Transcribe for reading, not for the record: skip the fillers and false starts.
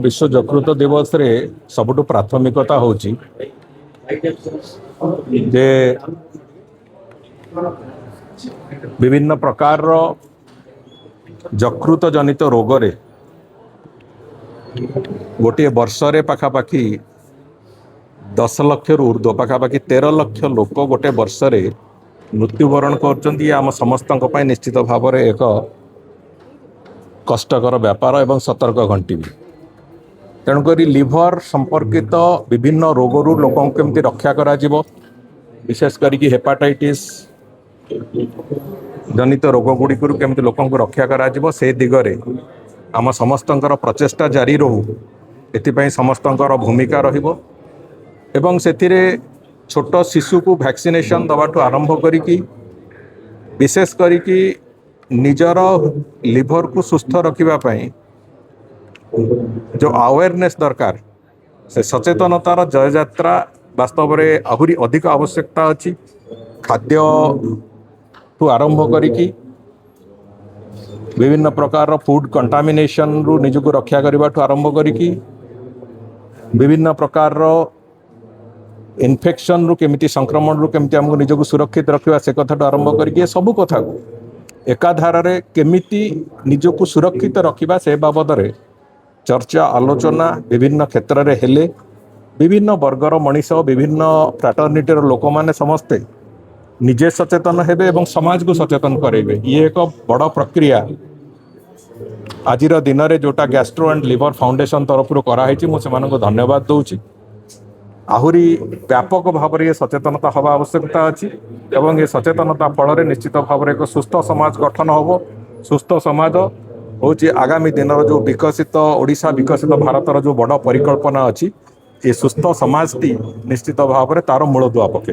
विश्व यकृत दिवस रे सबुठु प्राथमिकता होची जे विभिन्न प्रकार यकृत जनित रोग रे गोटे वर्ष रे पाखापाखी 10 लाख रु ऊर्ध्व पाखापाखी 13 लाख लोक गोटे वर्ष रे मृत्युवरण कर आम समस्त निश्चित भाव में एक कष्टकर व्यापार एवं सतर्क घंटी भी। तेणुक लिभर संपर्कित विभिन्न रोगरू लोक केमती रक्षा करा जीवो, विशेष करके हेपाटाइटिस जनित रोग गुड़िक केमती लोक रक्षा करा जीवो से दिगरे आम समस्त प्रचेष्टा जारी रहू एथिपाई समस्तंकर भूमिका रहिबो एवं सेथिरे छोट शिशु को वैक्सीनेशन दबाठू आरंभ करिकी विशेष करिकी निजर लिभर को सुस्थ रखिबा पाई जो अवेयरनेस दरकार से सचेतनतार जय यात्रा वास्तव में आहुरी अधिक आवश्यकता अच्छी। खाद्य ठू आरंभ करिकी विभिन्न प्रकार फूड कंटामिनेशन रु निजको रक्षा करने आरंभ करिकी विभिन्न प्रकार इन्फेक्शन रु केमिति संक्रमण रु केमिति हमको निजको सुरक्षित रखा से कथा आरंभ करके सबू कथा को एकाधार रे केमिति निजको सुरक्षित रखा से बाबद रे चर्चा आलोचना विभिन्न क्षेत्र रे हेले विभिन्न वर्गर मनीष विभिन्न फ्राटर्निटीर लोक माने समस्ते निजे सचेतन हेबे एवं समाज को सचेतन करेबे। ये एक बड़ प्रक्रिया आजिर दिन में जोटा गैस्ट्रो एंड लिवर फाउंडेशन तरफ कराई मुझे धन्यवाद दूची। आहुरी व्यापक भाव में सचेतनता हवा आवश्यकता अच्छी एवं ये सचेतनता फल निश्चित भाव में एक सुस्थ समाज गठन हम। सुस्थ समाज हूँ आगामी दिन जो विकसित ओडिशा विकसित भारतर जो बड़ परिकल्पना अच्छी ये सुस्थ समाज टी निश्चित भाव में तार मूलदुआ पके।